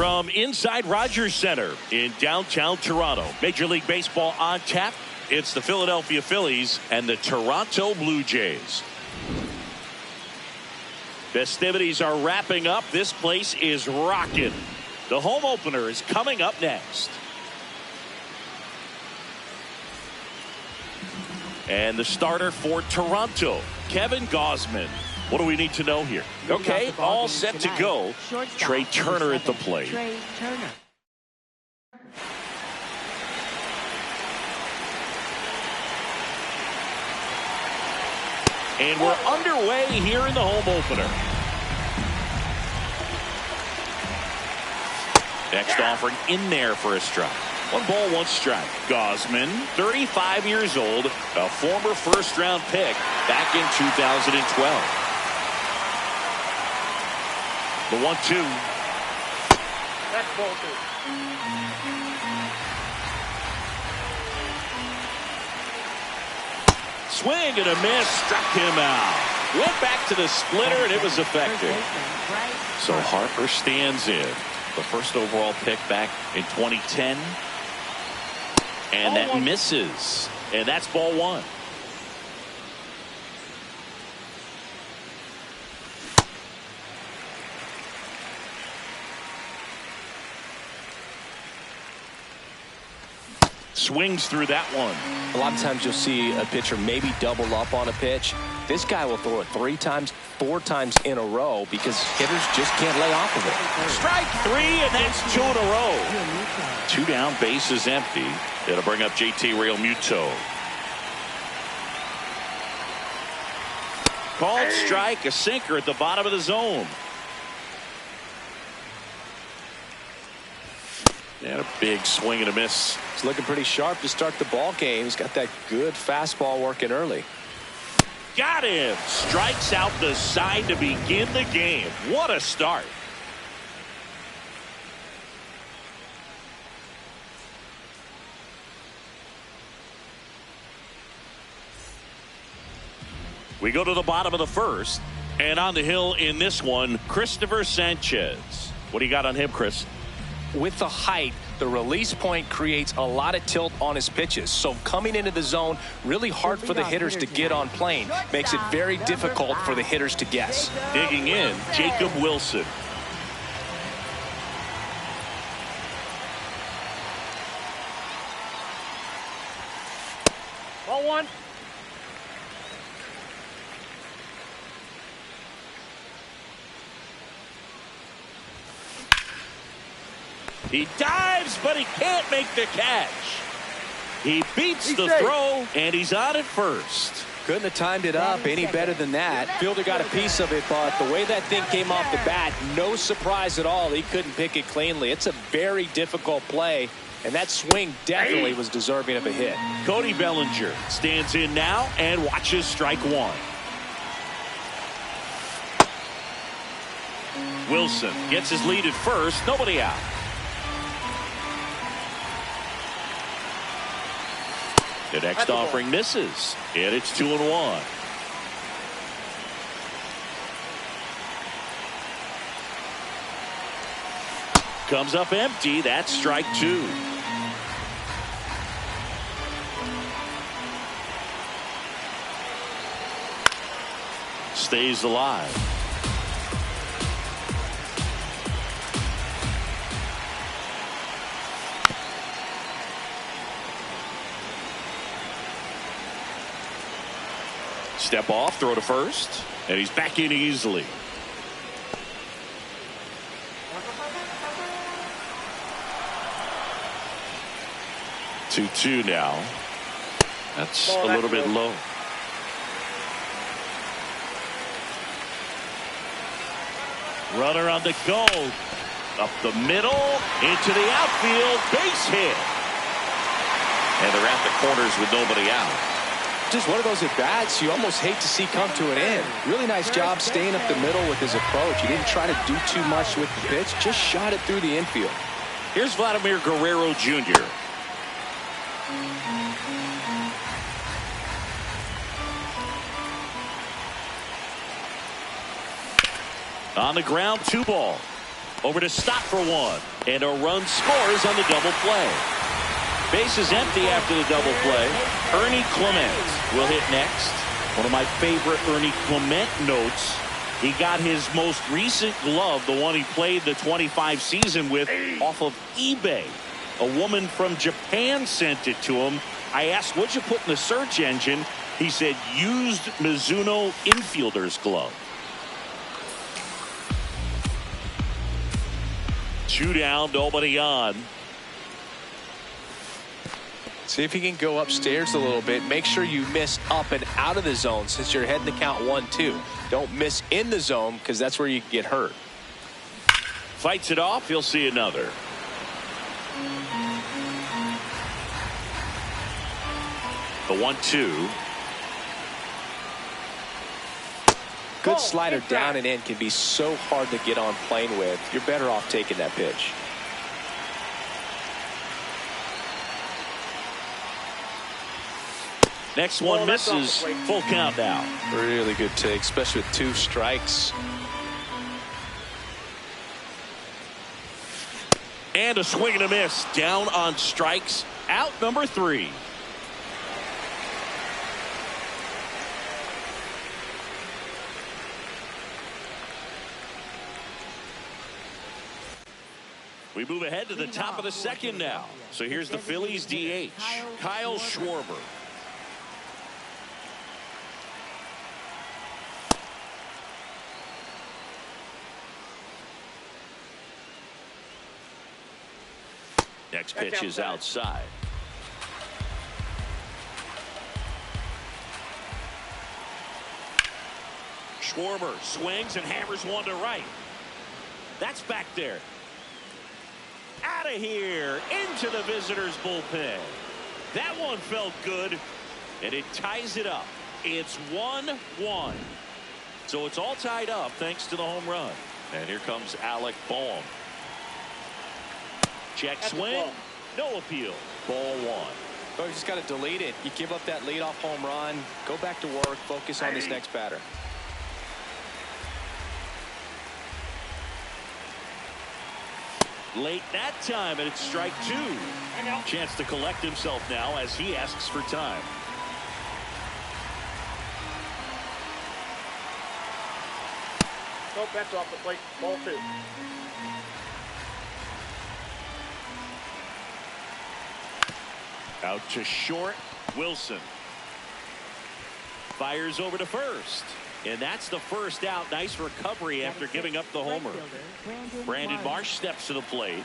From inside Rogers Center in downtown Toronto, Major League Baseball on tap. It's the Philadelphia Phillies and the Toronto Blue Jays. Festivities are wrapping up. This place is rocking. The home opener is coming up next. And the starter for Toronto, Kevin Gausman. What do we need to know here? Okay, all set to go. Trey Turner at the plate. Trey Turner. And we're underway here in the home opener. Next offering in there for a strike. 1 ball, 1 strike. Gausman, 35 years old, a former first-round pick back in 2012. The 1-2. That's ball 2. Swing and a miss, struck him out. Went back to the splitter and it was effective. So Harper stands in. The first overall pick back in 2010. And that misses. And that's ball 1. Swings through that one. A lot of times you'll see a pitcher maybe double up on a pitch. This guy will throw it 3 times, 4 times in a row because hitters just can't lay off of it. Strike 3, and that's 2 in a row. 2 down, bases empty. It'll bring up JT Realmuto. Called strike, a sinker at the bottom of the zone. And a big swing and a miss. He's looking pretty sharp to start the ball game. He's got that good fastball working early. Got him. Strikes out the side to begin the game. What a start. We go to the bottom of the first. And on the hill in this one, Christopher Sanchez. What do you got on him, Chris? With the height, the release point creates a lot of tilt on his pitches. So coming into the zone, really hard for the hitters to get on plane. Makes it very difficult for the hitters to guess. Digging in, Jacob Wilson. Ball 1. He dives, but he can't make the catch. He beats the throw, and he's on at first. Couldn't have timed it up any better than that. Fielder got a piece of it, but the way that thing came off the bat, no surprise at all. He couldn't pick it cleanly. It's a very difficult play, and that swing definitely was deserving of a hit. Cody Bellinger stands in now and watches strike 1. Wilson gets his lead at first. Nobody out. The next offering misses, and it's 2-1. Comes up empty. That's strike 2. Stays alive. Step off, throw to first, and he's back in easily. Two now. That's a little bit low. Runner on the go. Up the middle, into the outfield, base hit. And they're at the corners with nobody out. Just one of those at-bats you almost hate to see come to an end. Really nice job staying up the middle with his approach. He didn't try to do too much with the pitch, just shot it through the infield. Here's Vladimir Guerrero Jr. On the ground, 2 ball. Over to Stott for one. And a run scores on the double play. Base is empty after the double play. Ernie Clement will hit next. One of my favorite Ernie Clement notes. He got his most recent glove, the one he played the 25 season with, off of eBay. A woman from Japan sent it to him. I asked, what'd you put in the search engine? He said, used Mizuno infielder's glove. 2 down, nobody on. See if you can go upstairs a little bit. Make sure you miss up and out of the zone since you're heading to count 1-2. Don't miss in the zone because that's where you can get hurt. Fights it off. He'll see another. The 1-2. Good slider down and in can be so hard to get on plane with. You're better off taking that pitch. Next one misses. Full count now. Really good take, especially with 2 strikes. And a swing and a miss. Down on strikes. Out number 3. We move ahead to the top of the second now. So here's the Phillies DH, Kyle Schwarber. Next pitch is outside. Schwarber swings and hammers one to right. That's back there. Out of here into the visitors bullpen. That one felt good, and it ties it up. It's 1-1. So it's all tied up thanks to the home run. And here comes Alec Bohm. Check swing. No appeal. Ball 1. Oh, you just got to delete it. You give up that leadoff home run. Go back to work. Focus on this next batter. Late that time, and it's strike 2. Chance to collect himself now as he asks for time. Nope, that's off the plate. Ball 2. Out to short. Wilson fires over to first. And that's the first out. Nice recovery after giving up the homer. Brandon Marsh steps to the plate.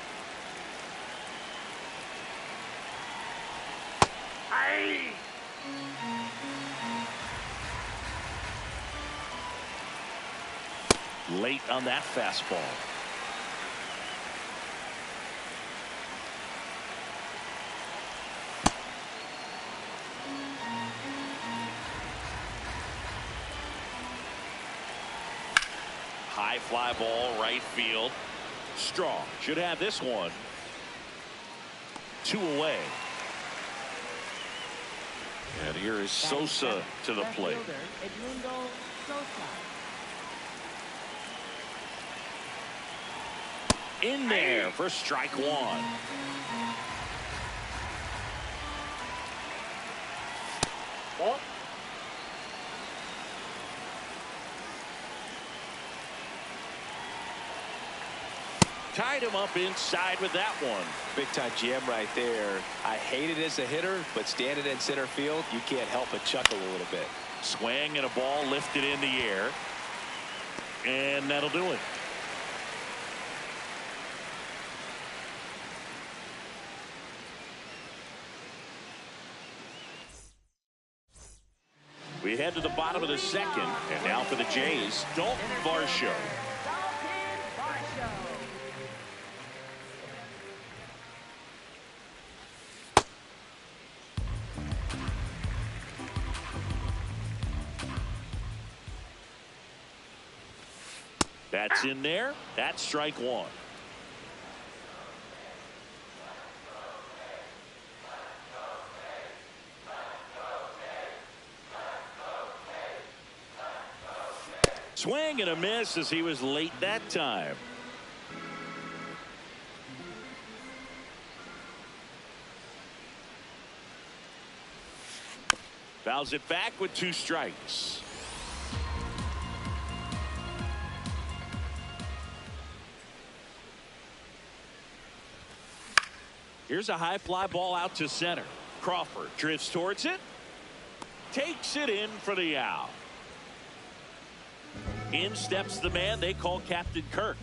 Late on that fastball. High fly ball, right field. Strong should have this one. 2 away. And here is Sosa to the plate. In there for strike 1. Ball. Tied him up inside with that one. Big time jam right there. I hate it as a hitter, but standing in center field, you can't help but chuckle a little bit. Swing and a ball lifted in the air. And that'll do it. We head to the bottom of the second. And now for the Jays, Dalton Varsho. That's in there. That's strike 1. Swing and a miss as he was late that time. Fouls it back with 2 strikes. Here's a high fly ball out to center. Crawford drifts towards it. Takes it in for the out. In steps the man they call Captain Kirk.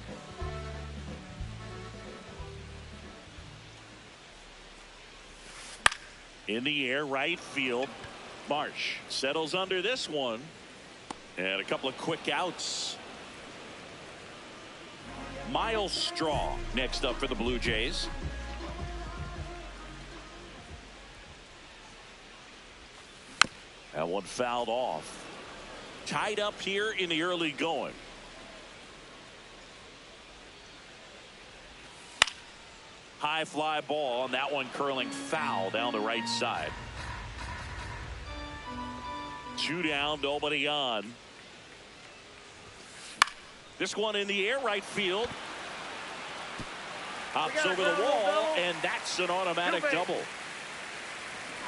In the air, right field. Marsh settles under this one. And a couple of quick outs. Miles Straw next up for the Blue Jays. That one fouled off. Tied up here in the early going. High fly ball, and that one curling foul down the right side. 2 down, nobody on. This one in the air, right field. Hops over the wall, and that's an automatic double.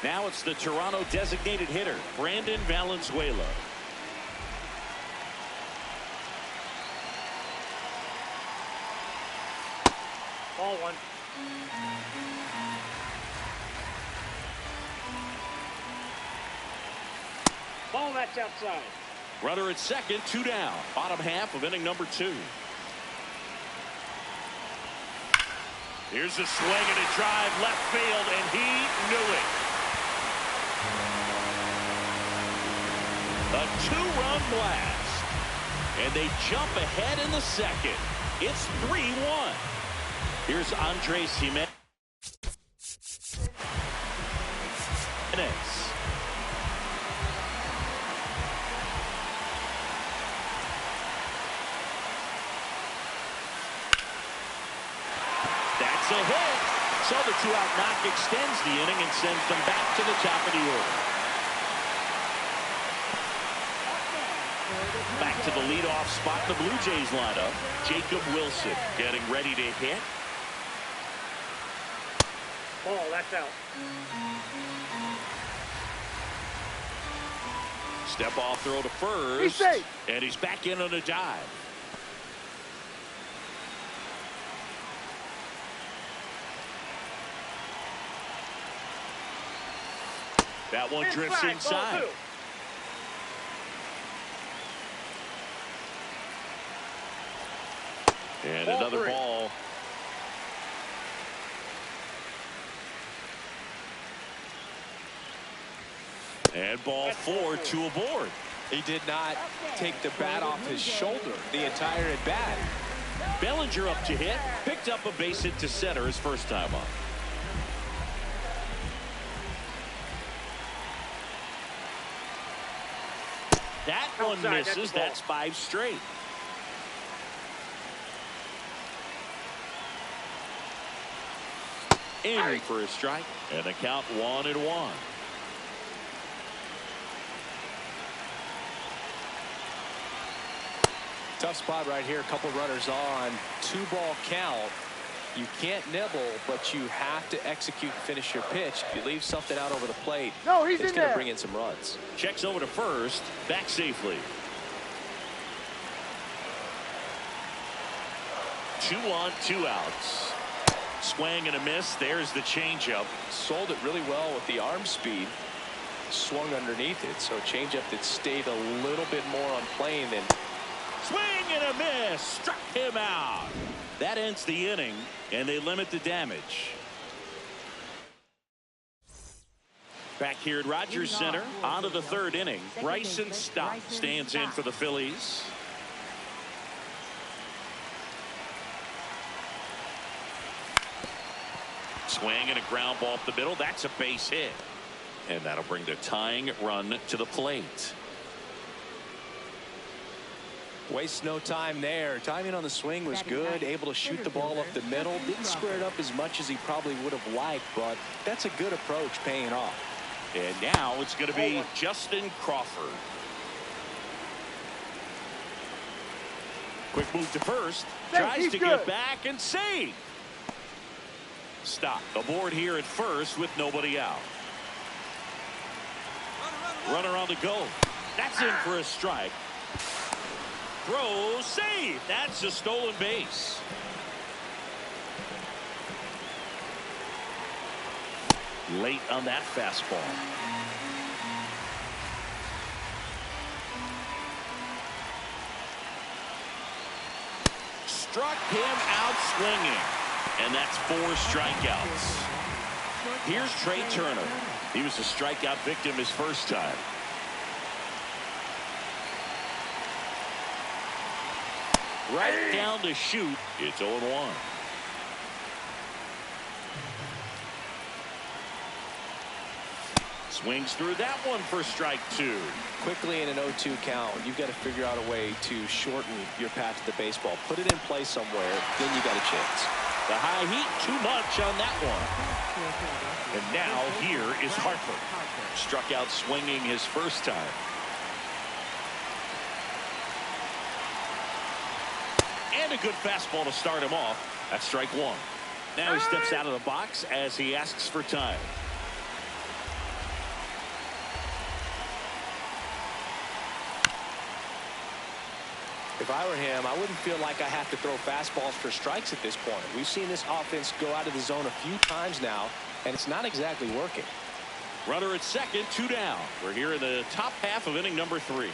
Now it's the Toronto designated hitter, Brandon Valenzuela. Ball 1. Ball, that's outside. Runner at second, 2 down. Bottom half of inning number 2. Here's a swing and a drive left field, and he knew it. A 2-run blast. And they jump ahead in the second. It's 3-1. Here's Andres Jimenez. That's a hit. So the 2-out knock extends the inning and sends them back to the top of the order. Back to the leadoff spot in the Blue Jays lineup. Jacob Wilson getting ready to hit. Ball, that's out. Step off throw to first. He's safe. And he's back in on a dive. That one drifts inside. And Ball another 3. ball. And ball 4, 2 aboard. He did not take the bat off his shoulder the entire at bat. Bellinger up to hit. Picked up a base hit to center his first time up. That one misses. That's 5 straight. In for a strike. And the count 1-1. Tough spot right here. A couple runners on. 2-ball count. You can't nibble, but you have to execute and finish your pitch. If you leave something out over the plate, no, he's it's in going to there. bring in some runs. Checks over to first. Back safely. 2 on, 2 outs. Swing and a miss. There's the changeup. Sold it really well with the arm speed. Swung underneath it, so changeup that stayed a little bit more on plane than. Swing and a miss. Struck him out. That ends the inning, and they limit the damage. Back here at Rogers Center, on to the 3rd inning. Bryson Stott stands in for the Phillies. Swing and a ground ball up the middle. That's a base hit. And that'll bring the tying run to the plate. Waste no time there. Timing on the swing was good. Able to shoot the ball up the middle. Didn't square it up as much as he probably would have liked, but that's a good approach paying off. And now it's going to be Justin Crawford. Quick move to first. Tries to get back and save. Stop aboard here at first with nobody out. Runner on the go. That's in for a strike. Throw, save. That's a stolen base. Late on that fastball. Struck him out swinging. And that's 4 strikeouts. Here's Trey Turner. He was a strikeout victim his first time. Right down to shoot. It's 0-1. Swings through that one for strike 2. Quickly in an 0-2 count, you've got to figure out a way to shorten your path to the baseball. Put it in play somewhere, then you got a chance. The high heat, too much on that one. And now here is Harper. Struck out swinging his first time. And a good fastball to start him off. That's strike 1. Now he steps out of the box as he asks for time. If I were him, I wouldn't feel like I have to throw fastballs for strikes at this point. We've seen this offense go out of the zone a few times now, and it's not exactly working. Runner at second, 2 down. We're here in the top half of inning number 3.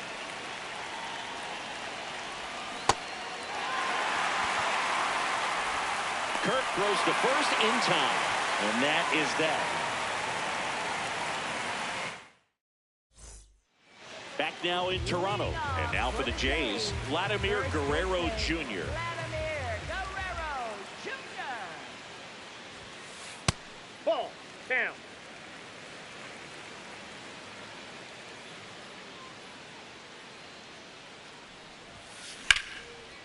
Kirk throws to first in time, and that is that. Back now in Toronto, and now for the Jays, Vladimir Guerrero Jr. Ball. Down.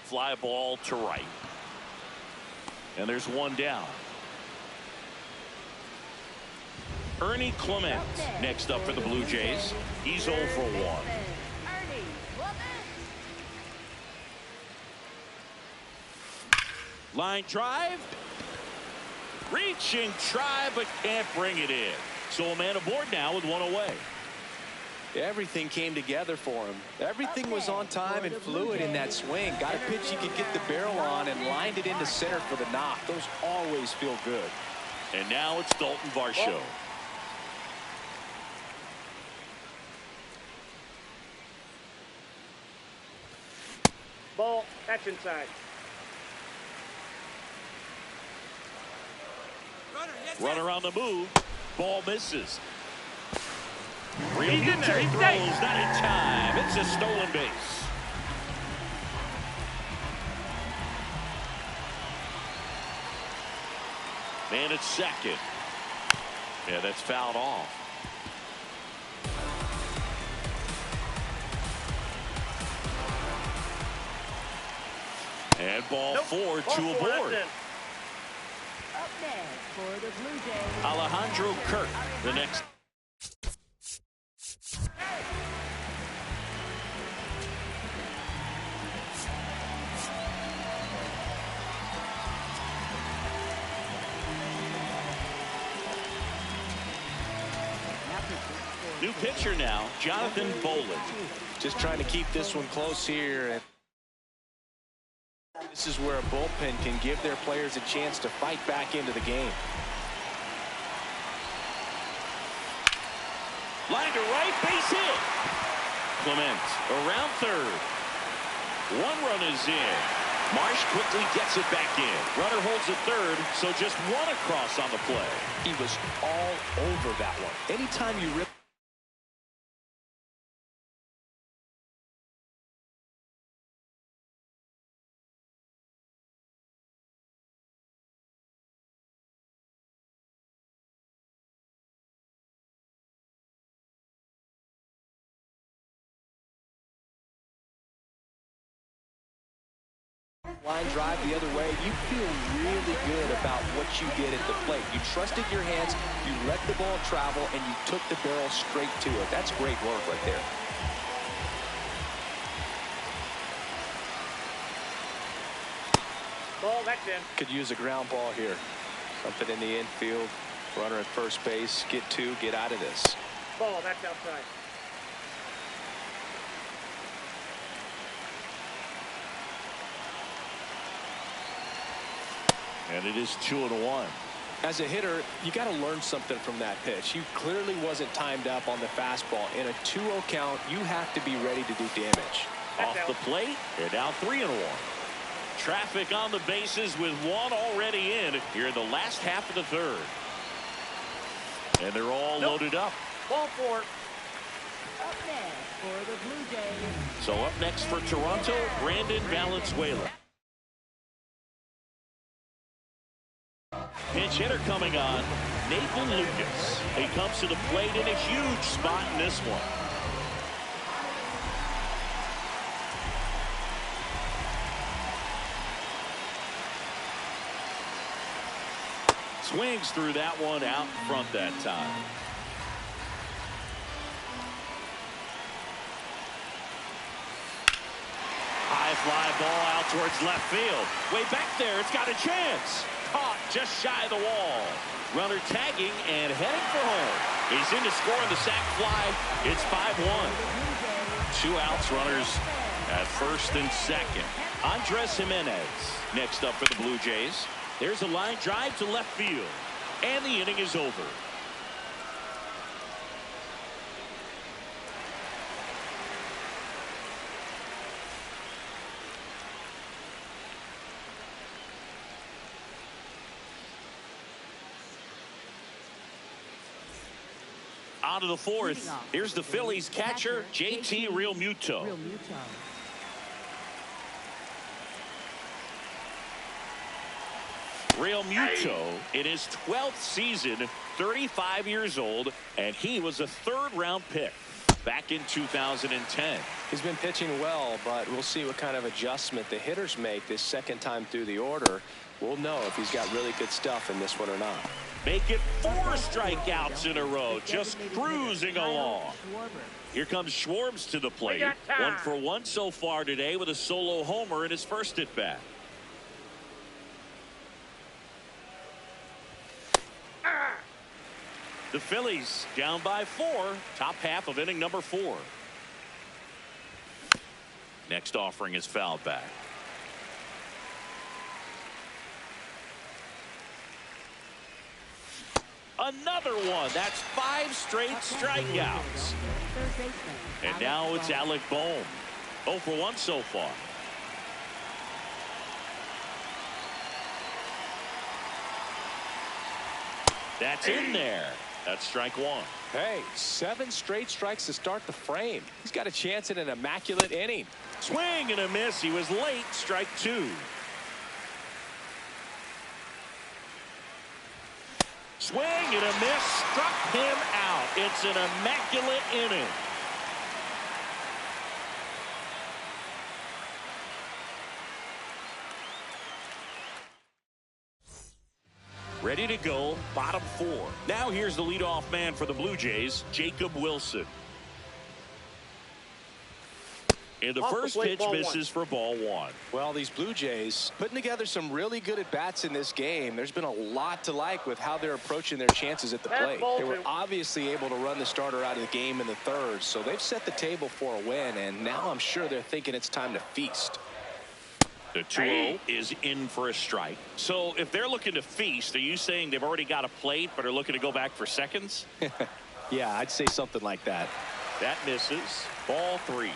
Fly ball to right. And there's 1 down. Ernie Clement next up for the Blue Jays. He's 0 for 1. Line drive. Reach and try, but can't bring it in. So a man aboard now with 1 away. Everything came together for him. Everything was on time and fluid in that swing. Got a pitch he could get the barrel on and lined it into center for the knock. Those always feel good. And now it's Dalton Varsho. Ball. That's inside. Runner on the move. Ball misses. Real He's in there. He's throws, safe. not in time. It's a stolen base. Man at second. Yeah, that's fouled off. And ball 4, 2 aboard. Up next for the Blue Jays, Alejandro Kirk, the next. New pitcher now, Jonathan Boland. Just trying to keep this one close here. And this is where a bullpen can give their players a chance to fight back into the game. Line to right, base hit. Clement around third. 1 run is in. Marsh quickly gets it back in. Runner holds at third, so just 1 across on the play. He was all over that one. Anytime you rip. Line drive the other way, you feel really good about what you did at the plate. You trusted your hands, you let the ball travel, and you took the barrel straight to it. That's great work right there. Ball. That's in. Could use a ground ball here. Something in the infield. Runner at first base. Get 2, get out of this. Ball. That's outside. And it is 2-1. As a hitter, you got to learn something from that pitch. He clearly wasn't timed up on the fastball. In a 2-0 count, you have to be ready to do damage. Off the plate, and now 3-1. Traffic on the bases with one already in here in the last half of the third. And they're all loaded up. Ball 4. Up next for the Blue Jays. So up next for Toronto, Brandon Valenzuela. Pinch hitter coming on, Nathan Lucas. He comes to the plate in a huge spot in this one. Swings through that one out in front that time. High fly ball out towards left field. Way back there, it's got a chance. Caught just shy of the wall. Runner tagging and heading for home. He's in to score on the sac fly. It's 5-1. 2 outs, runners at first and second. Andres Jimenez next up for the Blue Jays. There's a line drive to left field. And the inning is over. On to the fourth. Here's the Phillies catcher, JT Realmuto. Realmuto in his 12th season, 35 years old, and he was a third-round pick back in 2010. He's been pitching well, but we'll see what kind of adjustment the hitters make this second time through the order. We'll know if he's got really good stuff in this one or not. Make it 4 strikeouts in a row, just cruising along. Here comes Schwartz to the plate. 1 for 1 so far today with a solo homer in his first at bat. The Phillies down by 4, top half of inning number 4. Next offering is fouled back. Another one. That's 5 straight strikeouts. And now it's Alec Bohm. 0 for 1 so far. That's in there. That's strike 1. Hey, 7 straight strikes to start the frame. He's got a chance at an immaculate inning. Swing and a miss. He was late. Strike 2. Swing and a miss. Struck him out. It's an immaculate inning. Ready to go, bottom 4. Now here's the leadoff man for the Blue Jays, Jacob Wilson. And the first pitch misses for ball 1. Well, these Blue Jays putting together some really good at-bats in this game. There's been a lot to like with how they're approaching their chances at the plate. They were obviously able to run the starter out of the game in the third, so they've set the table for a win, and now I'm sure they're thinking it's time to feast. The 2-0 is in for a strike. So if they're looking to feast, are you saying they've already got a plate but are looking to go back for seconds? Yeah, I'd say something like that. That misses. Ball 3.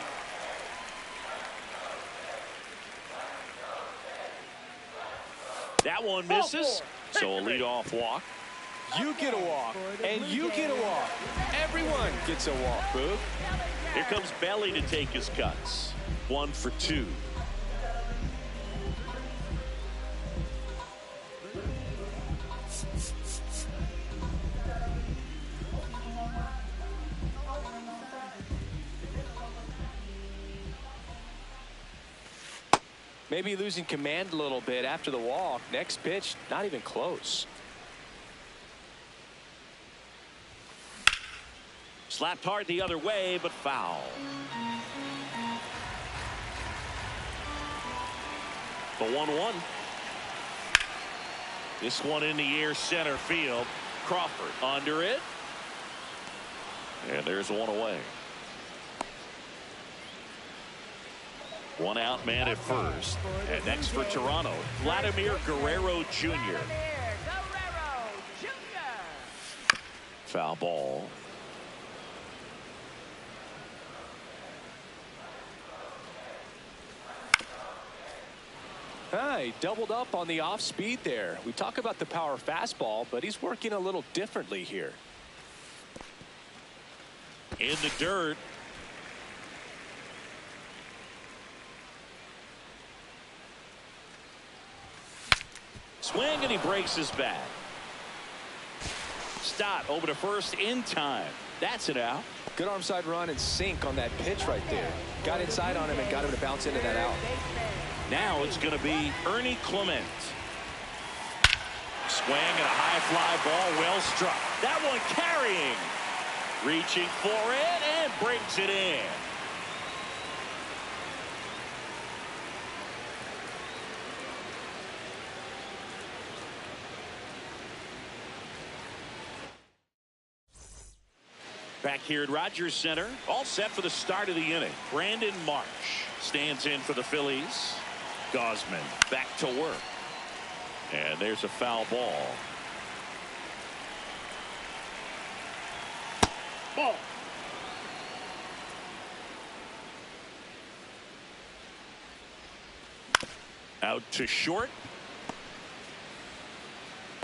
That one misses. So a leadoff walk. You get a walk, and you get a walk. Everyone gets a walk, Boog. Here comes Belly to take his cuts. 1 for 2. Maybe losing command a little bit after the walk. Next pitch, not even close. Slapped hard the other way, but foul. The 1-1. This one in the air, center field. Crawford under it. And there's one away. One out man at first. And next for Toronto, Vladimir Guerrero Jr. Foul ball. He doubled up on the off speed there. We talk about the power fastball, but he's working a little differently here. In the dirt. Swing, and he breaks his bat. Stott over to first in time. That's it out. Good arm side run and sink on that pitch right there. Got inside on him and got him to bounce into that out. Now it's going to be Ernie Clement. Swing and a high fly ball, well struck. That one carrying. Reaching for it and brings it in. Back here at Rogers Center, all set for the start of the inning. Brandon Marsh stands in for the Phillies. Gausman back to work. And there's a foul ball. Ball. Out to short.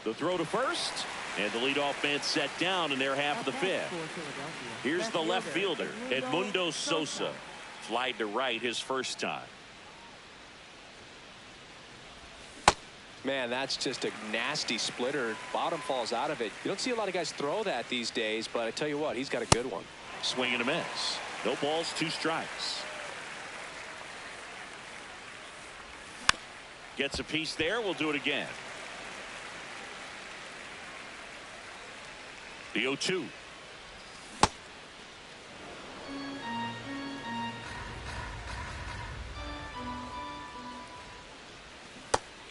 The throw to first. And the leadoff man set down in their half of the fifth. Here's the left fielder, Edmundo Sosa. Flied to right his first time. Man, that's just a nasty splitter. Bottom falls out of it. You don't see a lot of guys throw that these days, but I tell you what, he's got a good one. Swing and a miss. No balls, 2 strikes. Gets a piece there. We'll do it again. The 0-2.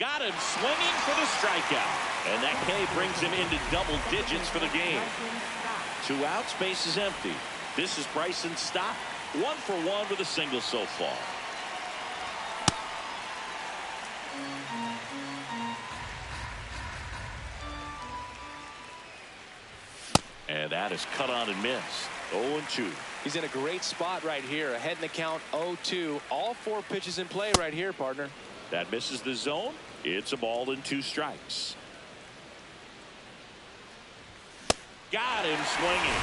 Got him swinging for the strikeout. And that K brings him into double digits for the game. 2 outs, base is empty. This is Bryson Stott. 1 for 1 with a single so far. And that is cut on and missed. 0-2. He's in a great spot right here. Ahead in the count, 0-2. All 4 pitches in play right here, partner. That misses the zone. It's a ball and 2 strikes. Got him swinging.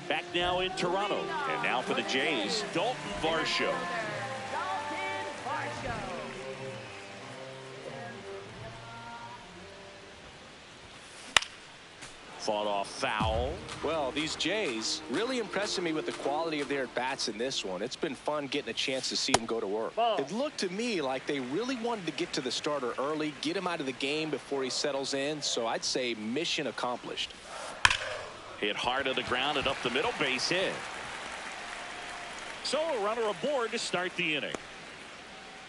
Back now in Toronto. And now for the Jays, Dalton Varsho. Fought off foul. Well, these Jays really impressing me with the quality of their at-bats in this one. It's been fun getting a chance to see them go to work. Ball. It looked to me like they really wanted to get to the starter early, get him out of the game before he settles in. So I'd say mission accomplished. Hit hard on the ground and up the middle, base hit. So a runner aboard to start the inning.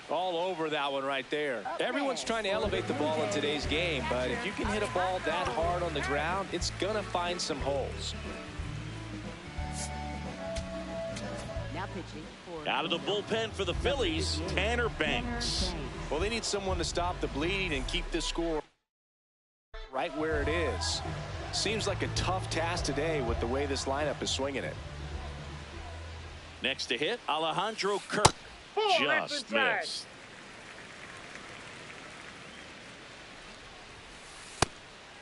All over that one right there. Everyone's trying to elevate the ball in today's game, but if you can hit a ball that hard on the ground, it's gonna find some holes. Now pitching for Out of the bullpen for the Phillies, Tanner Banks. Well, they need someone to stop the bleeding and keep this score right where it is. Seems like a tough task today with the way this lineup is swinging it. Next to hit, Alejandro Kirk. Just missed.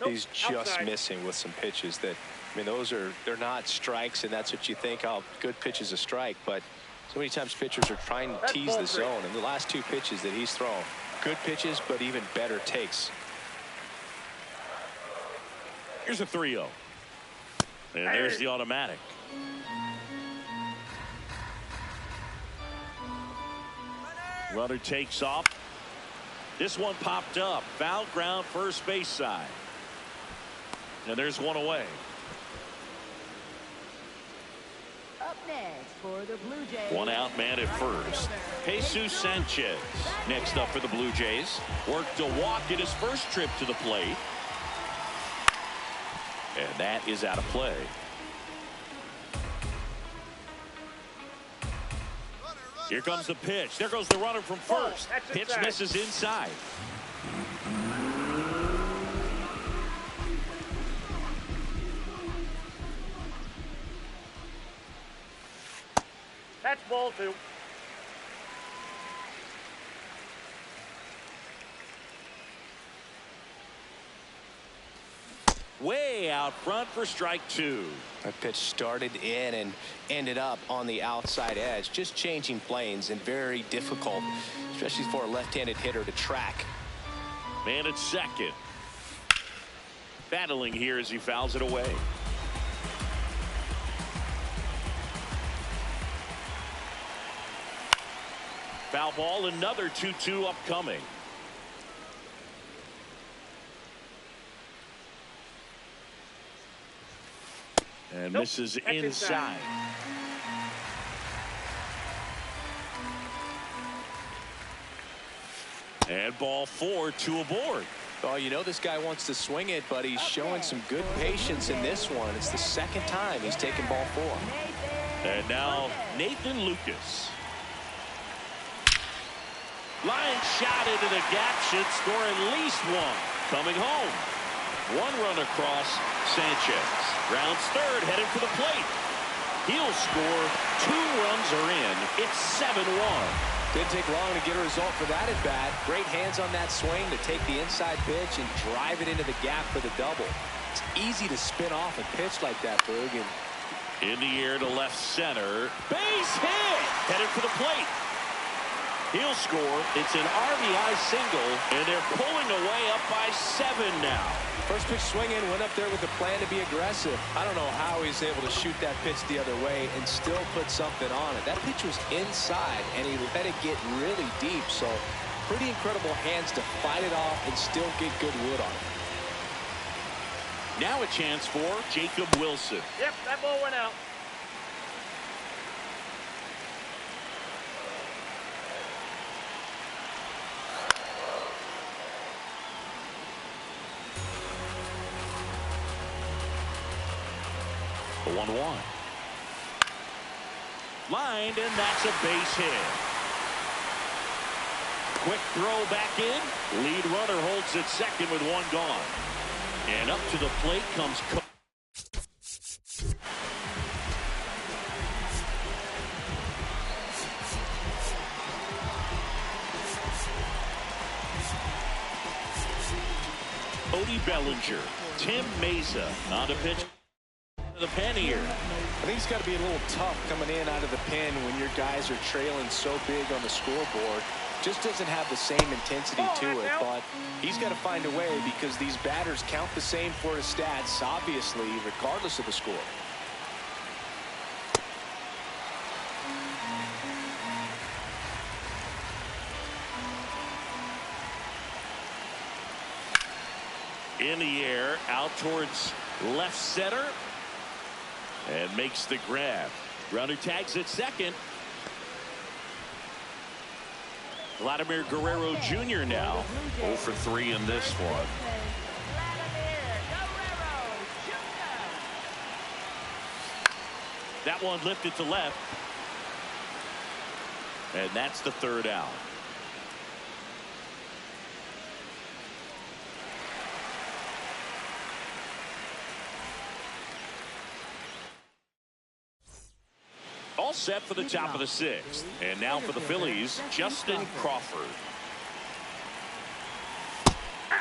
Nope, He's just outside. missing with some pitches that, I mean, they're not strikes, and that's what you think, oh, good pitch is a strike, but so many times pitchers are trying to That's tease ball the 3. zone, and the last 2 pitches that he's thrown, good pitches, but even better takes. Here's a 3-0. And there's the automatic. Runner takes off. This one popped up. Foul ground, first base side. And there's one away. up next for the Blue Jays. 1 out man at first. Jesus Sanchez next up for the Blue Jays. Worked a walk in his first trip to the plate. And that is out of play. Here comes the pitch. There goes the runner from first. Pitch inside. misses inside. That's ball 2. Way out front for strike 2. That pitch started in and ended up on the outside edge. Just changing planes and very difficult, especially for a left-handed hitter to track. Man at second. Battling here as he fouls it away. Foul ball, another 2-2 upcoming. And misses inside. And ball 4, 2 aboard. Oh, you know this guy wants to swing it, but he's showing some good patience in this one. It's the second time he's taken ball 4. And now Nathan Lucas. Line shot into the gap, should score at least 1. Coming home. 1 run across Sanchez. Rounds third, headed for the plate. He'll score. 2 runs are in. It's 7-1. Didn't take long to get a result for that at bat. Great hands on that swing to take the inside pitch and drive it into the gap for the double. It's easy to spin off a pitch like that, Boog. In the air to left center. Base hit. Headed for the plate. He'll score. It's an RBI single, and they're pulling away up by 7 now. First pitch swinging, went up there with a plan to be aggressive. I don't know how he's able to shoot that pitch the other way and still put something on it. That pitch was inside, and he let it get really deep. So pretty incredible hands to fight it off and still get good wood on it. Now a chance for Jacob Wilson. Yep, that ball went out. The 1-1. Lined, and that's a base hit. Quick throw back in. Lead runner holds at second with 1 gone. And up to the plate comes Cody Bellinger. Tim Mesa on the pitch. The pen here. I think it's got to be a little tough coming in out of the pen when your guys are trailing so big on the scoreboard. Just doesn't have the same intensity to it, but he's got to find a way because these batters count the same for his stats, obviously, regardless of the score. In the air, out towards left center. And makes the grab. Runner tags at second. Vladimir Guerrero Jr. now 0 for 3 in this one. That one lifted to left. And that's the 3rd out. All set for the top of the 6th. And now for the Phillies, Justin Crawford.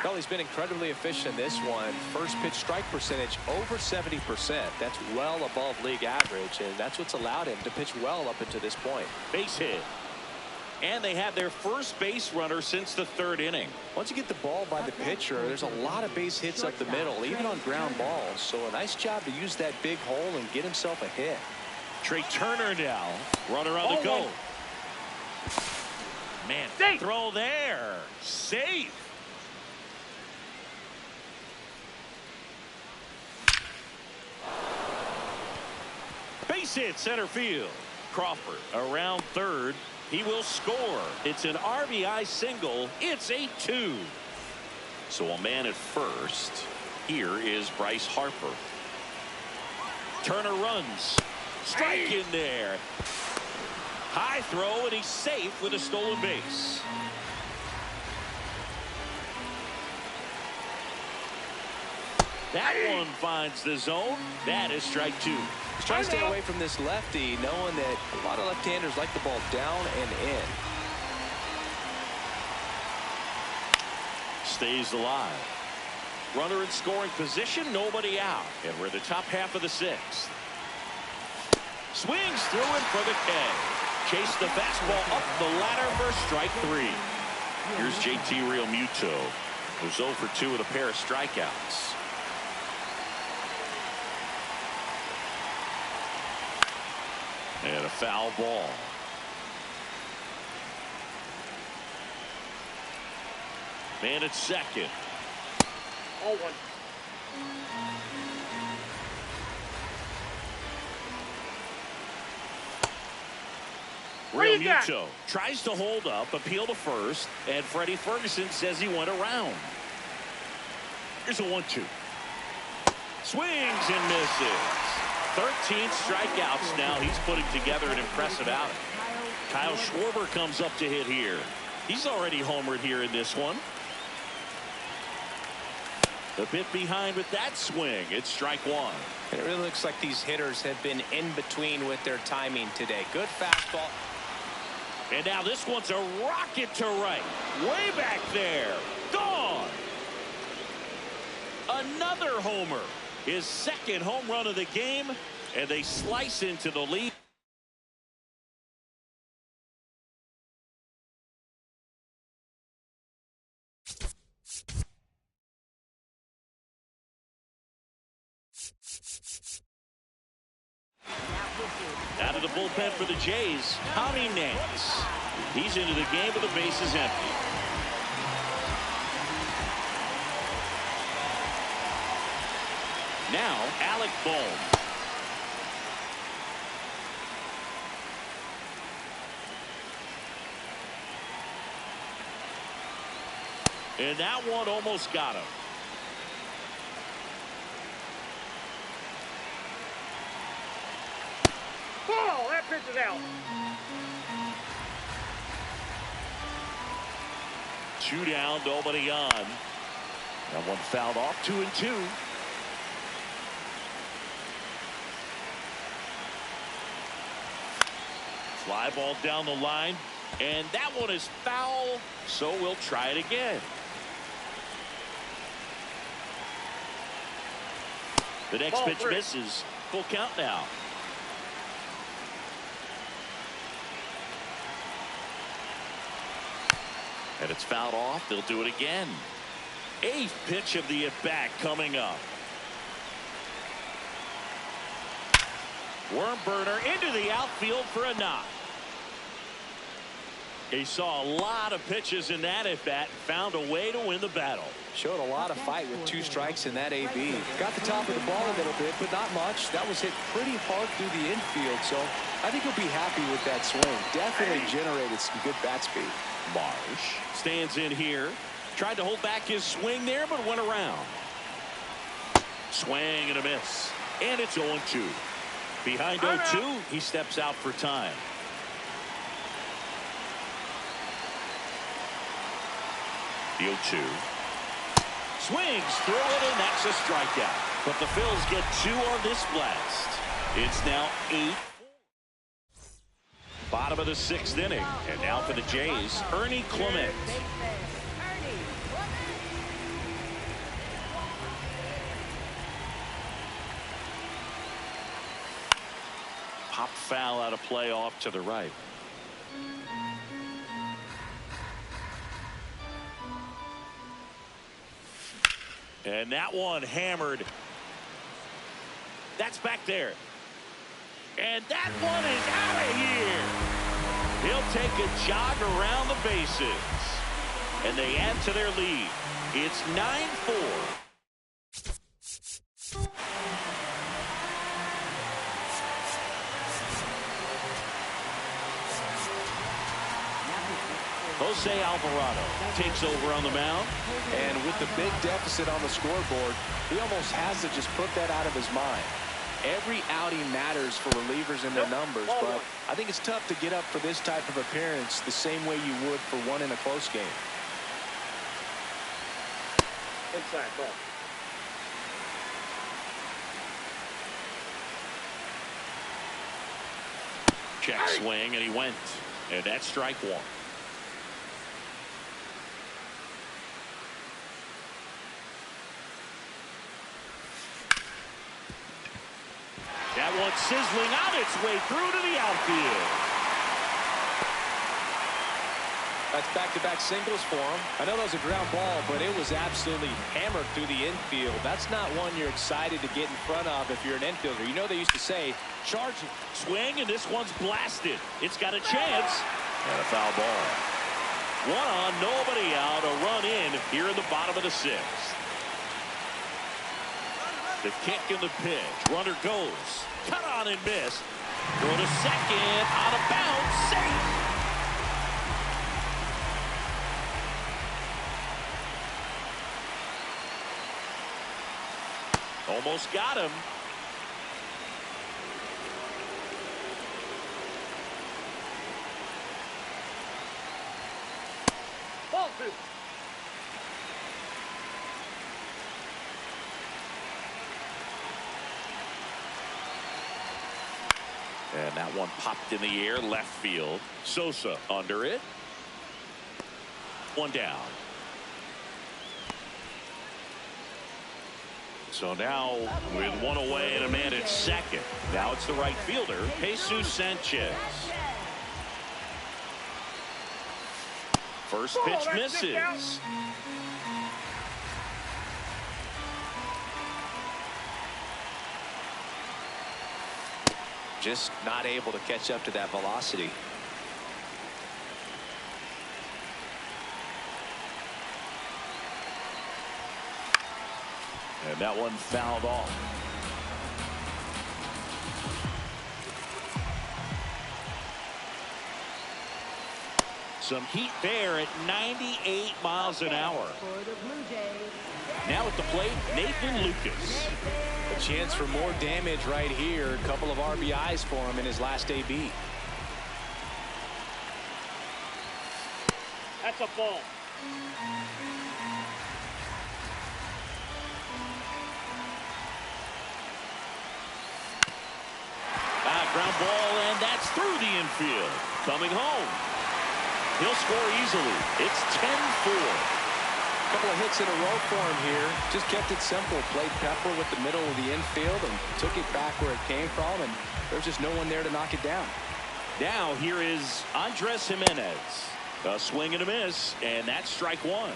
Well, he's been incredibly efficient in this one. First pitch strike percentage over 70%. That's well above league average, and that's what's allowed him to pitch well up until this point. Base hit. And they have their first base runner since the 3rd inning. Once you get the ball by the pitcher, there's a lot of base hits up the middle, even on ground balls. So a nice job to use that big hole and get himself a hit. Trey Turner now. Runner on the go. Man, safe. Throw there. Safe. Base hit center field. Crawford around 3rd. He will score. It's an RBI single. It's 8-2. So a man at first. Here is Bryce Harper. Turner runs. Strike in there. High throw, and he's safe with a stolen base. That one finds the zone. That is strike two. He's trying to stay away from this lefty, knowing that a lot of left-handers like the ball down and in. Stays alive. Runner in scoring position, nobody out. And we're in the top half of the sixth. Swings through it for the K. Chase the fastball up the ladder for strike three. Here's JT Realmuto, who's 0 for 2 with a pair of strikeouts. And a foul ball. Man at second. 0-1. Realmuto tries to hold up, appeal to first, and Freddie Ferguson says he went around. Here's a 1-2. Swings and misses. 13 strikeouts now. He's putting together an impressive outing. Kyle Schwarber comes up to hit here. He's already homered here in this one. A bit behind with that swing. It's strike one. And it really looks like these hitters have been in between with their timing today. Good fastball. And now this one's a rocket to right. Way back there. Gone. Another homer. His second home run of the game, and they slice into the lead. Out of the bullpen for the Jays, Tommy Nance. He's into the game with the bases empty. Now, Alec Bohm. And that one almost got him. Oh, that pitch is out. 2 down, nobody on. That one fouled off, 2-2. Fly ball down the line, and that one is foul, so we'll try it again. The next Ball pitch three. misses. Full count now. And it's fouled off. They'll do it again. 8th pitch of the at-bat coming up. Worm burner into the outfield for a knock. He saw a lot of pitches in that at-bat and found a way to win the battle. Showed a lot of fight with 2 strikes in that AB. Got the top of the ball a little bit, but not much. That was hit pretty hard through the infield, so I think he'll be happy with that swing. Definitely generated some good bat speed. Marsh stands in here. Tried to hold back his swing there, but went around. Swing and a miss. And it's 0-2. Behind 0-2, he steps out for time. The 0-2. Swings through it, and that's a strikeout. But the Phils get 2 on this blast. It's now 8. Bottom of the 6th inning. And now for the Jays, Ernie Clement. Pop foul out of play off to the right. And that one hammered. That's back there. And that one is out of here. He'll take a jog around the bases. And they add to their lead. It's 9-4. Jose Alvarado takes over on the mound. And with the big deficit on the scoreboard, he almost has to just put that out of his mind. Every outing matters for relievers and their numbers, but I think it's tough to get up for this type of appearance the same way you would for one in a close game. Inside ball. Check swing, and he went. And that's strike one. That one sizzling on its way through to the outfield. That's back-to-back singles for him. I know that was a ground ball, but it was absolutely hammered through the infield. That's not one you're excited to get in front of if you're an infielder. You know they used to say, charge it. Swing, and this one's blasted. It's got a chance. And a foul ball. One on, nobody out. A run in here in the bottom of the sixth. The kick and the pitch. Runner goes. Cut on and miss. Throw to second. Out of bounds. Safe. Almost got him. Ball two. And that one popped in the air, left field. Sosa under it. One down. So now with one away and a man at second. Now it's the right fielder, Jesus Sanchez. First pitch misses. Just not able to catch up to that velocity. And that one fouled off. Some heat there at 98 miles an hour. Now at the plate, Nathan Lucas. A chance for more damage right here. A couple of RBIs for him in his last AB. That's a ball. Ground ball, and that's through the infield. Coming home. He'll score easily. It's 10-4. A couple of hits in a row for him here. Just kept it simple. Played pepper with the middle of the infield and took it back where it came from, and there's just no one there to knock it down. Now here is Andres Jimenez. A swing and a miss, and that's strike one.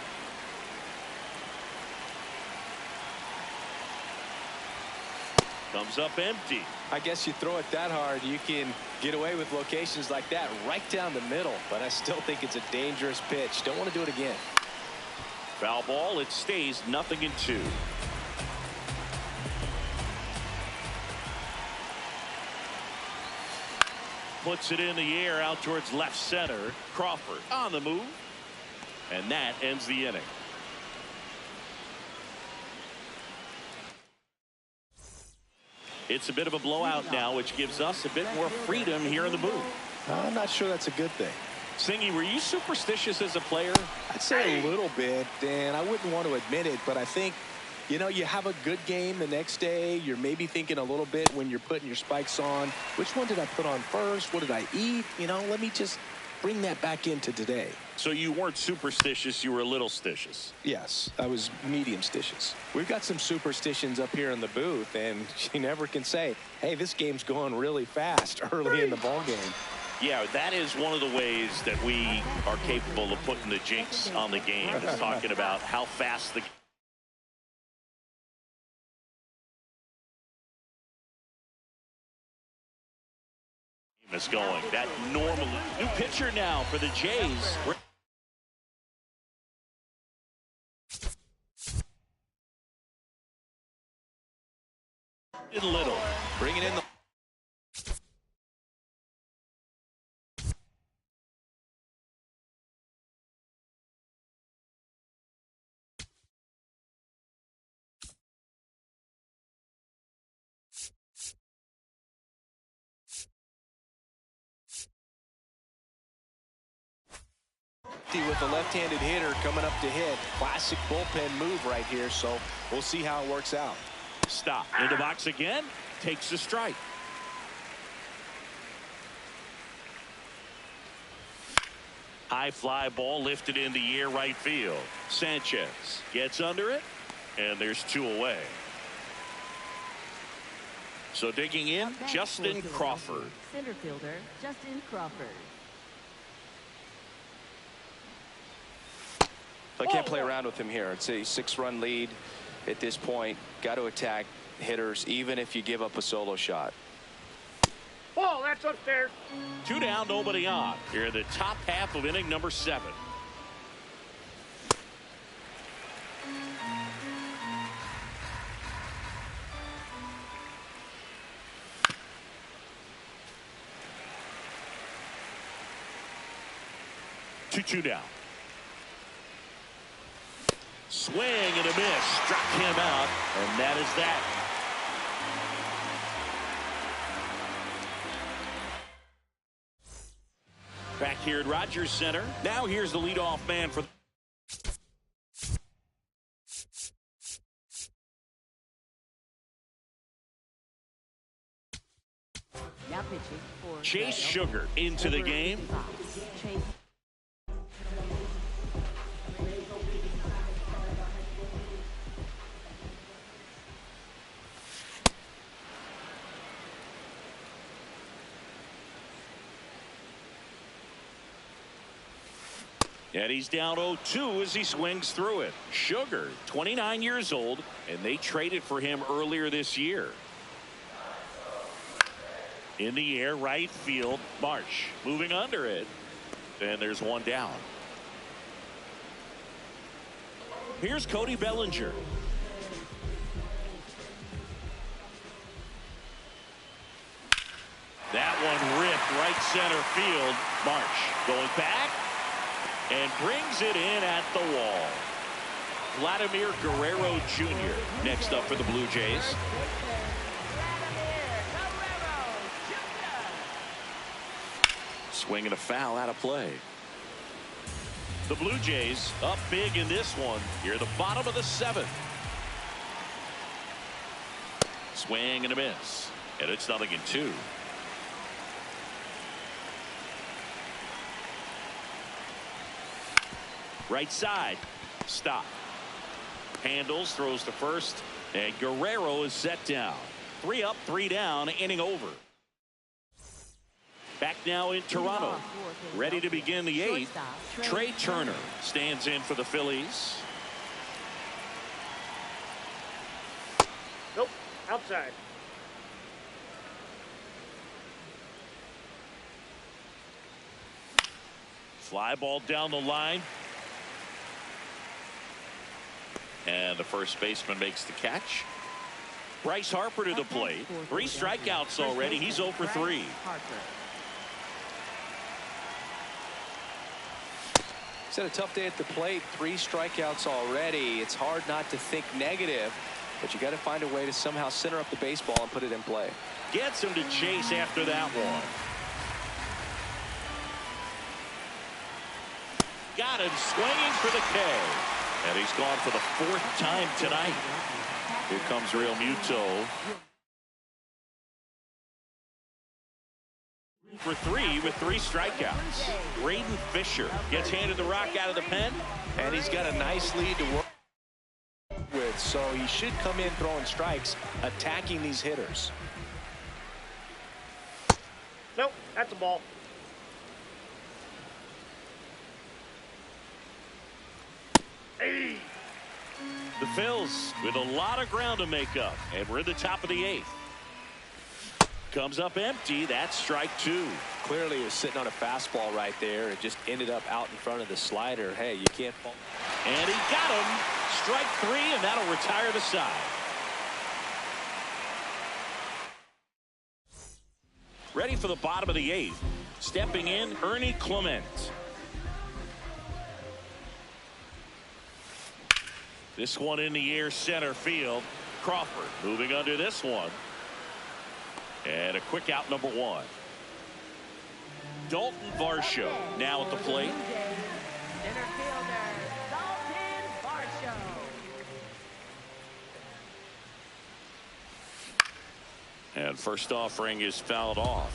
Comes up empty. I guess you throw it that hard, you can get away with locations like that right down the middle, but I still think it's a dangerous pitch. Don't want to do it again. Foul ball. It stays 0-2. Puts it in the air out towards left center. Crawford on the move, and that ends the inning. It's a bit of a blowout now, which gives us a bit more freedom here in the booth. I'm not sure that's a good thing. Singy, were you superstitious as a player? I'd say a little bit, and I wouldn't want to admit it, but I think, you know, you have a good game the next day. You're maybe thinking a little bit when you're putting your spikes on. Which one did I put on first? What did I eat? You know, let me just bring that back into today. So you weren't superstitious, you were a little stitious. Yes, I was medium stitious. We've got some superstitions up here in the booth, and you never can say, hey, this game's going really fast early in the ball game. Yeah, that is one of the ways that we are capable of putting the jinx on the game, is talking about how fast the game is going. That normally new pitcher now for the Jays. Little bringing in the With a left-handed hitter coming up to hit. Classic bullpen move right here, so we'll see how it works out. Stop. In the box again. Takes the strike. High fly ball lifted in the air right field. Sanchez gets under it, and there's 2 away. So digging in, Justin Crawford. Center fielder, Justin Crawford. I can't play around with him here. It's a 6-run lead at this point. Got to attack hitters, even if you give up a solo shot. Oh, that's unfair. 2 down, nobody on. Here in the top half of inning number 7. Two down. Swing and a miss. Struck him out, and that is that. Back here at Rogers Center. Now here's the leadoff man for Now pitching for Chase Sugar into the game. Chase. And he's down 0-2 as he swings through it. Sugar, 29 years old, and they traded for him earlier this year. In the air, right field, Marsh moving under it. And there's 1 down. Here's Cody Bellinger. That one ripped right center field. Marsh going back and brings it in at the wall. Vladimir Guerrero Jr. next up for the Blue Jays. Swing and a foul out of play. The Blue Jays up big in this one. Here the bottom of the 7th. Swing and a miss. And it's 0-2. Right side. Stop. Handles, throws to first, and Guerrero is set down. 3 up, 3 down, inning over. Back now in Toronto. Ready to begin the 8th. Trey Turner stands in for the Phillies. Nope, outside. Fly ball down the line. And the first baseman makes the catch. Bryce Harper to the plate. 3 strikeouts already. He's 0 for 3. He's had a tough day at the plate. 3 strikeouts already. It's hard not to think negative, but you got to find a way to somehow center up the baseball and put it in play. Gets him to chase after that one. Got him swinging for the K. And he's gone for the 4th time tonight. Here comes Real Muto. For 3 with 3 strikeouts. Braden Fisher gets handed the rock out of the pen. And he's got a nice lead to work with, so he should come in throwing strikes, attacking these hitters. Nope, that's a ball. Hey. The Phils with a lot of ground to make up, and we're at the top of the 8th. Comes up empty. That's strike 2. Clearly, he was sitting on a fastball right there. It just ended up out in front of the slider. Hey, you can't fall. And he got him. Strike 3, and that'll retire the side. Ready for the bottom of the 8th. Stepping in, Ernie Clement. This one in the air, center field. Crawford moving under this one. And a quick out, number 1. Dalton Varsho now at the plate. And first offering is fouled off.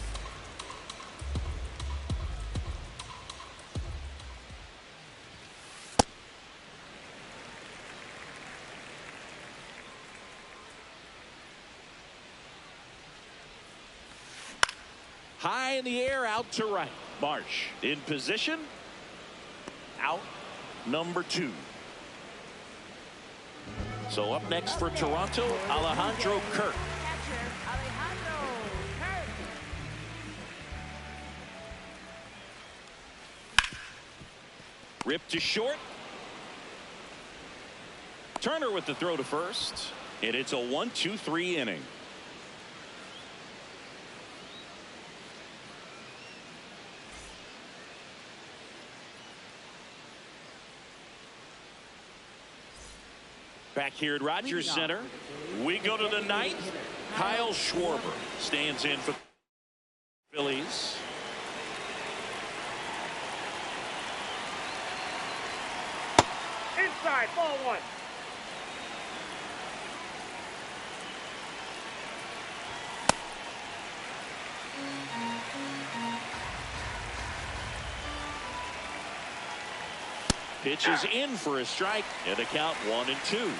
High in the air, out to right. Marsh in position. Out number 2. So up next for Toronto, Alejandro Kirk. Catcher, Alejandro Kirk. Ripped to short. Turner with the throw to first. And it's a 1-2-3 inning. Back here at Rogers Center, we go to the 9th. Kyle Schwarber stands in for the Phillies. Inside, ball 1. Pitch is in for a strike, and the count 1-2.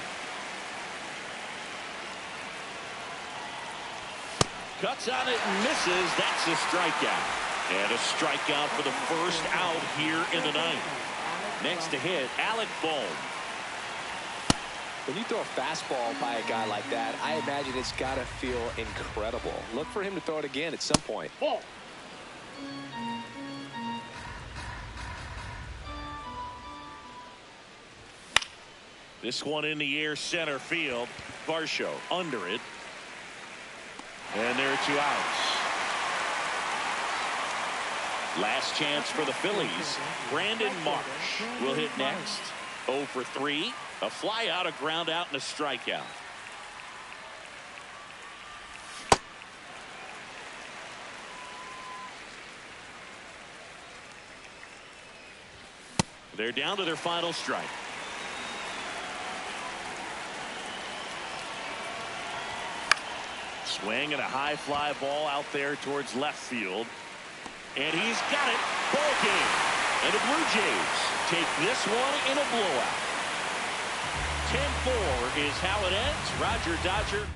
Cuts on it and misses. That's a strikeout. And a strikeout for the first out here in the 9th. Next to hit, Alec Bohm. When you throw a fastball by a guy like that, I imagine it's got to feel incredible. Look for him to throw it again at some point. Ball. This one in the air, center field. Varsho under it. And there are 2 outs. Last chance for the Phillies. Brandon Marsh will hit next. 0 for 3. A fly out, a ground out, and a strikeout. They're down to their final strike. Swing and a high fly ball out there towards left field. And he's got it. Ball game. And the Blue Jays take this one in a blowout. 10-4 is how it ends. Roger Dodger.